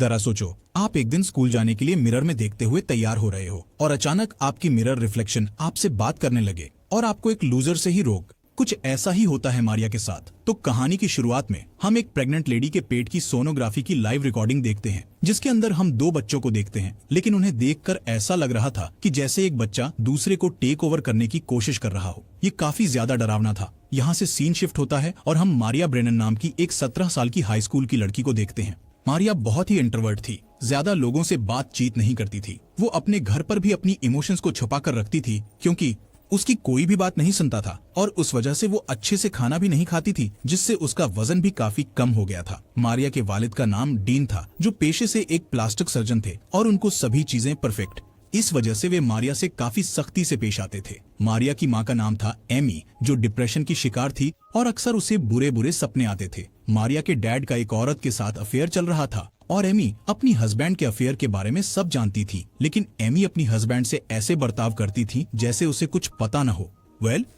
जरा सोचो, आप एक दिन स्कूल जाने के लिए मिरर में देखते हुए तैयार हो रहे हो और अचानक आपकी मिरर रिफ्लेक्शन आपसे बात करने लगे और आपको एक लूजर से ही रोक। कुछ ऐसा ही होता है मारिया के साथ। तो कहानी की शुरुआत में हम एक प्रेग्नेंट लेडी के पेट की सोनोग्राफी की लाइव रिकॉर्डिंग देखते हैं, जिसके अंदर हम 2 बच्चों को देखते हैं, लेकिन उन्हें देखकर ऐसा लग रहा था कि जैसे एक बच्चा दूसरे को टेक ओवर करने की कोशिश कर रहा हो। ये काफी ज्यादा डरावना था। यहाँ से सीन शिफ्ट होता है और हम मारिया ब्रेनन नाम की एक 17 साल की हाई स्कूल की लड़की को देखते हैं। मारिया बहुत ही इंट्रोवर्ट थी, ज्यादा लोगों से बातचीत नहीं करती थी। वो अपने घर पर भी अपनी इमोशंस को छुपा कर रखती थी, क्योंकि उसकी कोई भी बात नहीं सुनता था और उस वजह से वो अच्छे से खाना भी नहीं खाती थी, जिससे उसका वजन भी काफी कम हो गया था। मारिया के वालिद का नाम डीन था, जो पेशे से एक प्लास्टिक सर्जन थे और उनको सभी चीजें परफेक्ट। इस वजह से वे मारिया से काफी सख्ती से पेश आते थे। मारिया की माँ का नाम था एमी, जो डिप्रेशन की शिकार थी और अक्सर उसे बुरे बुरे सपने आते थे। मारिया के डैड का एक औरत के साथ अफेयर चल रहा था और एमी अपनी हस्बैंड के अफेयर के बारे में सब जानती थी, लेकिन एमी अपनी हस्बैंड से ऐसे बर्ताव करती थी जैसे उसे कुछ पता न हो।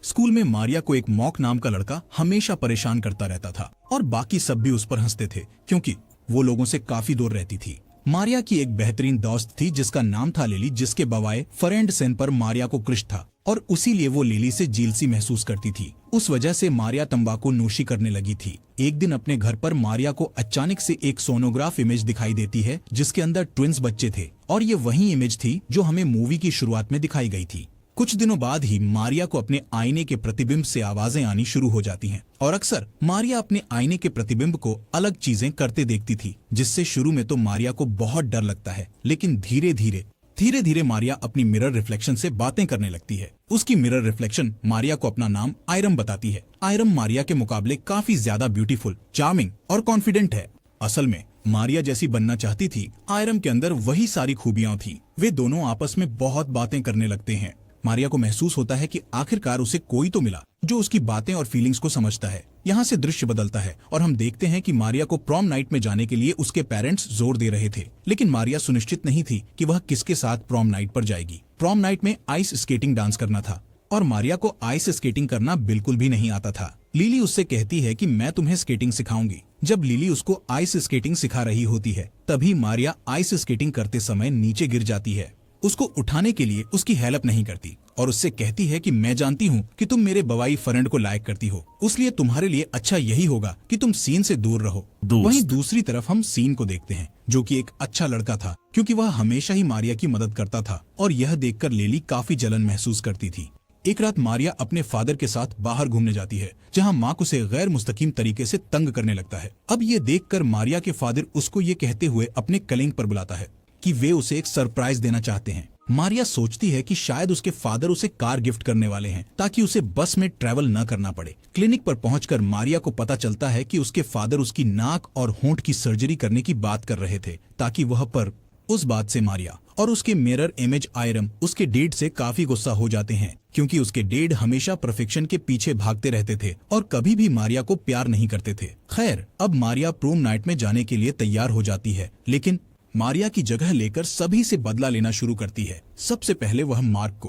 स्कूल में मारिया को एक मॉक नाम का लड़का हमेशा परेशान करता रहता था और बाकी सब भी उस पर हंसते थे, क्योंकि वो लोगों से काफी दूर रहती थी। मारिया की एक बेहतरीन दोस्त थी जिसका नाम था लिली, जिसके बवाए फ्रेंड सेन पर मारिया को क्रिश था और उसीलिए वो लिली से जीलसी महसूस करती थी। उस वजह से मारिया तंबाकू नोशी करने लगी थी। एक दिन अपने घर पर मारिया को अचानक से एक सोनोग्राफ इमेज दिखाई देती है, जिसके अंदर ट्विंस बच्चे थे और ये वही इमेज थी जो हमें मूवी की शुरुआत में दिखाई गई थी। कुछ दिनों बाद ही मारिया को अपने आईने के प्रतिबिंब से आवाजें आनी शुरू हो जाती हैं और अक्सर मारिया अपने आईने के प्रतिबिंब को अलग चीजें करते देखती थी, जिससे शुरू में तो मारिया को बहुत डर लगता है, लेकिन धीरे धीरे मारिया अपनी मिरर रिफ्लेक्शन से बातें करने लगती है। उसकी मिरर रिफ्लेक्शन मारिया को अपना नाम आयरम बताती है। आयरम मारिया के मुकाबले काफी ज्यादा ब्यूटीफुल, चार्मिंग और कॉन्फिडेंट है। असल में मारिया जैसी बनना चाहती थी, आयरम के अंदर वही सारी खूबियां थी। वे दोनों आपस में बहुत बातें करने लगते हैं। मारिया को महसूस होता है कि आखिरकार उसे कोई तो मिला जो उसकी बातें और फीलिंग्स को समझता है। यहाँ से दृश्य बदलता है और हम देखते हैं कि मारिया को प्रॉम नाइट में जाने के लिए उसके पेरेंट्स जोर दे रहे थे, लेकिन मारिया सुनिश्चित नहीं थी कि वह किसके साथ प्रॉम नाइट पर जाएगी। प्रॉम नाइट में आइस स्केटिंग डांस करना था और मारिया को आइस स्केटिंग करना बिल्कुल भी नहीं आता था। लिली उससे कहती है कि मैं तुम्हें स्केटिंग सिखाऊंगी। जब लिली उसको आइस स्केटिंग सिखा रही होती है, तभी मारिया आइस स्केटिंग करते समय नीचे गिर जाती है। उसको उठाने के लिए उसकी हेल्प नहीं करती और उससे कहती है कि मैं जानती हूँ कि तुम मेरे बवाई फ्रेंड को लायक करती हो, इसलिए तुम्हारे लिए अच्छा यही होगा कि तुम सीन से दूर रहो। वहीं दूसरी तरफ हम सीन को देखते हैं, जो कि एक अच्छा लड़का था, क्योंकि वह हमेशा ही मारिया की मदद करता था और यह देखकर लिली काफी जलन महसूस करती थी। एक रात मारिया अपने फादर के साथ बाहर घूमने जाती है, जहाँ माँ उसे गैर मुस्तकीम तरीके से तंग करने लगता है। अब ये देखकर मारिया के फादर उसको ये कहते हुए अपने क्लिनिक पर बुलाता है कि वे उसे एक सरप्राइज देना चाहते हैं। मारिया सोचती है कि शायद उसके फादर उसे कार गिफ्ट करने वाले हैं, ताकि उसे बस में ट्रैवल न करना पड़े। क्लिनिक पर पहुंचकर मारिया को पता चलता है कि उसके फादर उसकी नाक और होंठ की सर्जरी करने की बात कर रहे थे, ताकि वह पर उस बात से मारिया और उसके मिरर इमेज आयरम उसके डैड से काफी गुस्सा हो जाते हैं, क्योंकि उसके डैड हमेशा परफेक्शन के पीछे भागते रहते थे और कभी भी मारिया को प्यार नहीं करते थे। खैर, अब मारिया प्रोम नाइट में जाने के लिए तैयार हो जाती है, लेकिन मारिया की जगह लेकर सभी से बदला लेना शुरू करती है। सबसे पहले वह मार्क को।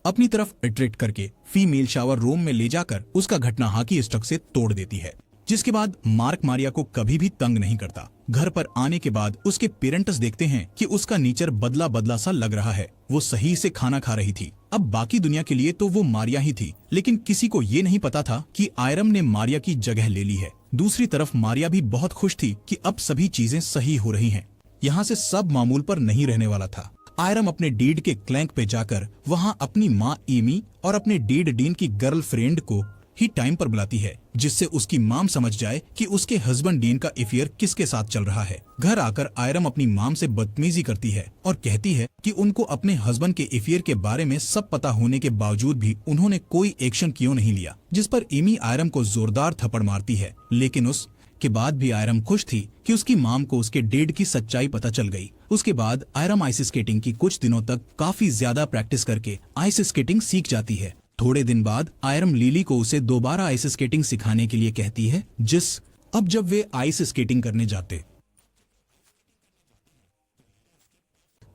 अपनी तरफ अट्रैक्ट करके फीमेल शावर रूम में ले जाकर उसका घटना हॉकी स्टिक से तोड़ देती है, जिसके बाद मार्क मारिया को कभी भी तंग नहीं करता। घर पर आने के बाद उसके पेरेंट्स देखते हैं कि उसका नेचर बदला बदला सा लग रहा है। वो सही से खाना खा रही थी। अब बाकी दुनिया के लिए तो वो मारिया ही थी, लेकिन किसी को ये नहीं पता था कि आयरम ने मारिया की जगह ले ली है। दूसरी तरफ मारिया भी बहुत खुश थी कि अब सभी चीजें सही हो रही हैं। यहाँ से सब मामूल पर नहीं रहने वाला था। आयरम अपने डैड के क्लैंक पे जाकर वहाँ अपनी माँ एमी और अपने डैड डीन की गर्लफ्रेंड को ही टाइम पर बुलाती है, जिससे उसकी माम समझ जाए कि उसके हस्बैंड डीन का अफेयर किसके साथ चल रहा है। घर आकर आयरम अपनी माम से बदतमीजी करती है और कहती है कि उनको अपने हस्बैंड के अफेयर के बारे में सब पता होने के बावजूद भी उन्होंने कोई एक्शन क्यों नहीं लिया, जिस पर एमी आयरम को जोरदार थप्पड़ मारती है। लेकिन उसके बाद भी आयरम खुश थी कि उसकी माम को उसके डैड की सच्चाई पता चल गई। उसके बाद आयरम आइस स्केटिंग की कुछ दिनों तक काफी ज्यादा प्रैक्टिस करके आइस स्केटिंग सीख जाती है। थोड़े दिन बाद आयरम लिली को उसे दोबारा आइस स्केटिंग सिखाने के लिए कहती है। अब जब वे आइस स्केटिंग करने जाते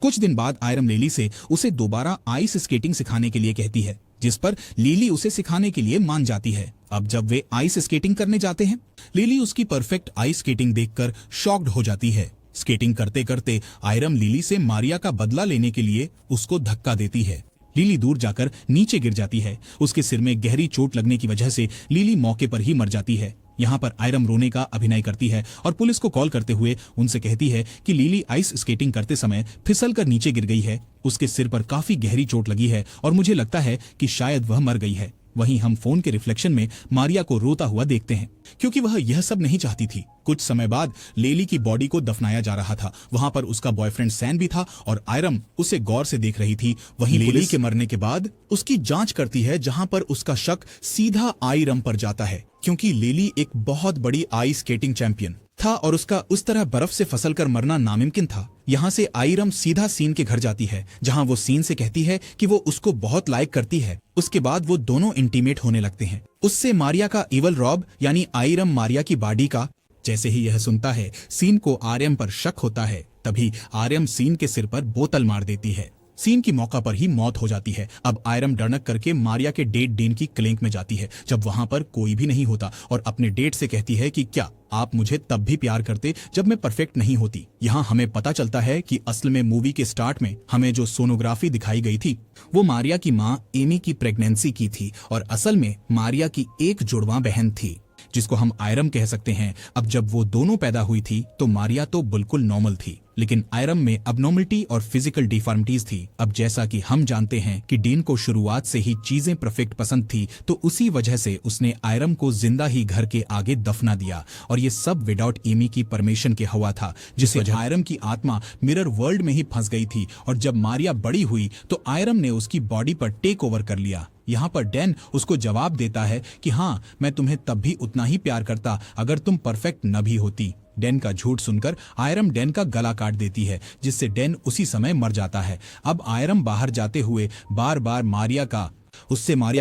कुछ दिन बाद आयरम लिली से उसे दोबारा आइस स्केटिंग सिखाने के लिए कहती है, जिस पर लिली उसे सिखाने के लिए मान जाती है। अब जब वे आइस स्केटिंग करने जाते हैं, लिली उसकी परफेक्ट आइस स्केटिंग देखकर शॉक्ड हो जाती है। स्केटिंग करते करते आयरम लिली से मारिया का बदला लेने के लिए उसको धक्का देती है। लिली दूर जाकर नीचे गिर जाती है। उसके सिर में गहरी चोट लगने की वजह से लिली मौके पर ही मर जाती है। यहाँ पर आयरम रोने का अभिनय करती है और पुलिस को कॉल करते हुए उनसे कहती है कि लिली आइस स्केटिंग करते समय फिसल कर नीचे गिर गई है। उसके सिर पर काफी गहरी चोट लगी है और मुझे लगता है कि शायद वह मर गई है। वहीं हम फोन के रिफ्लेक्शन में मारिया को रोता हुआ देखते हैं, क्योंकि वह यह सब नहीं चाहती थी। कुछ समय बाद लेली की बॉडी को दफनाया जा रहा था। वहां पर उसका बॉयफ्रेंड सैन भी था और आयरम उसे गौर से देख रही थी। वहीं लेली के मरने के बाद उसकी जांच करती है, जहां पर उसका शक सीधा आयरम पर जाता है, क्योंकि लेली एक बहुत बड़ी आइस स्केटिंग चैंपियन था और उसका उस तरह बर्फ से फसल कर मरना नामुमकिन था। यहाँ से आयरम सीधा सीन के घर जाती है, जहाँ वो सीन से कहती है कि वो उसको बहुत लाइक करती है। उसके बाद वो दोनों इंटीमेट होने लगते हैं। उससे मारिया का इवल रॉब यानी आयरम मारिया की बॉडी का। जैसे ही यह सुनता है, सीन को आर्यम पर शक होता है। तभी आर्यम सीन के सिर पर बोतल मार देती है। सीन की मौका पर ही मौत हो जाती है। अब आयरम डरनक करके मारिया के डेट डेन की क्लिनिक में जाती है, जब वहां पर कोई भी नहीं होता, और अपने डेट से कहती है कि क्या आप मुझे तब भी प्यार करते जब मैं परफेक्ट नहीं होती। यहाँ हमें पता चलता है कि असल में मूवी के स्टार्ट में हमें जो सोनोग्राफी दिखाई गई थी वो मारिया की माँ एमी की प्रेगनेंसी की थी और असल में मारिया की एक जुड़वा बहन थी, जिसको हम आयरम कह सकते हैं। अब जब वो दोनों पैदा हुई थी तो मारिया तो बिल्कुल नॉर्मल थी, लेकिन आयरम में अबनॉर्मलिटी और फिजिकल डिफॉर्मिटीज थी। अब जैसा कि हम जानते हैं कि डीन को शुरुआत से ही चीजें परफेक्ट पसंद थी, तो उसी वजह से उसने आयरम को जिंदा ही घर के आगे दफना दिया, और ये सब विदाउट एमी की परमिशन के हुआ था, जिससे आयरम की आत्मा मिरर वर्ल्ड में ही फंस गई थी। और जब मारिया बड़ी हुई तो आयरम ने उसकी बॉडी पर टेक ओवर कर लिया। यहाँ पर डैन उसको जवाब देता है कि हाँ, मैं तुम्हें तब भी उतना ही प्यार करता अगर तुम परफेक्ट न भी होती। डैन का झूठ सुनकर आयरम डैन का गला काट देती है, जिससे डैन उसी समय मर जाता है। अब आयरम बाहर जाते हुए बार बार मारिया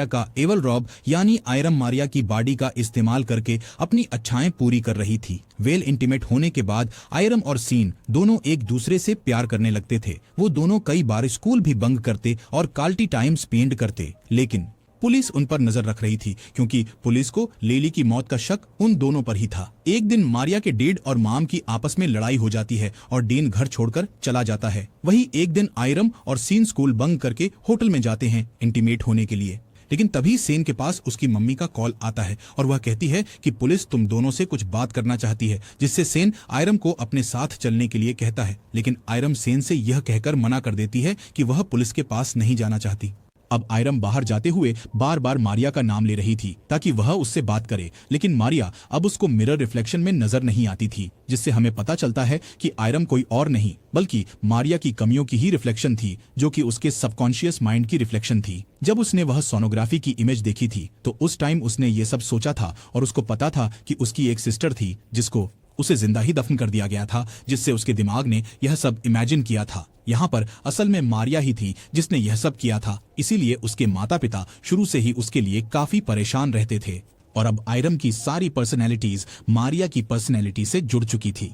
का एवल रॉब यानी आयरम मारिया की बॉडी का इस्तेमाल करके अपनी अच्छाएं पूरी कर रही थी। वेल इंटीमेट होने के बाद आयरम और सीन दोनों एक दूसरे से प्यार करने लगते थे। वो दोनों कई बार स्कूल भी बंक करते और क्वालिटी टाइम स्पेंड करते, लेकिन पुलिस उन पर नजर रख रही थी, क्योंकि पुलिस को लेली की मौत का शक उन दोनों पर ही था। एक दिन मारिया के डैड और मॉम की आपस में लड़ाई हो जाती है और डीन घर छोड़कर चला जाता है। वहीं एक दिन आयरम और सीन स्कूल बंक करके होटल में जाते हैं इंटीमेट होने के लिए, लेकिन तभी सेन के पास उसकी मम्मी का कॉल आता है और वह कहती है कि पुलिस तुम दोनों से कुछ बात करना चाहती है, जिससे सेन आयरम को अपने साथ चलने के लिए कहता है। लेकिन आयरम सेन से यह कहकर मना कर देती है कि वह पुलिस के पास नहीं जाना चाहती। अब आयरम बाहर जाते हुए बार बार मारिया का नाम ले रही थी ताकि वह उससे बात करे, लेकिन मारिया अब उसको मिरर रिफ्लेक्शन में नजर नहीं आती थी, जिससे हमें पता चलता है कि आयरम कोई और नहीं बल्कि मारिया की कमियों की ही रिफ्लेक्शन थी, जो कि उसके सबकॉन्शियस माइंड की रिफ्लेक्शन थी। जब उसने वह सोनोग्राफी की इमेज देखी थी तो उस टाइम उसने ये सब सोचा था और उसको पता था कि उसकी एक सिस्टर थी जिसको उसे जिंदा ही दफन कर दिया गया था, जिससे उसके दिमाग ने यह सब इमेजिन किया था। यहाँ पर असल में मारिया ही थी जिसने यह सब किया था, इसीलिए उसके माता पिता शुरू से ही उसके लिए काफी परेशान रहते थे। और अब आयरम की सारी पर्सनैलिटीज मारिया की पर्सनैलिटी से जुड़ चुकी थी।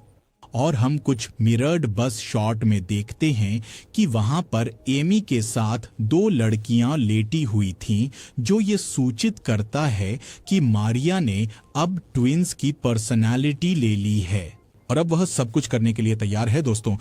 और हम कुछ मिरर्ड बस शॉट में देखते हैं कि वहां पर एमी के साथ दो लड़कियां लेटी हुई थीं, जो ये सूचित करता है कि मारिया ने अब ट्विंस की पर्सनालिटी ले ली है और अब वह सब कुछ करने के लिए तैयार है। दोस्तों,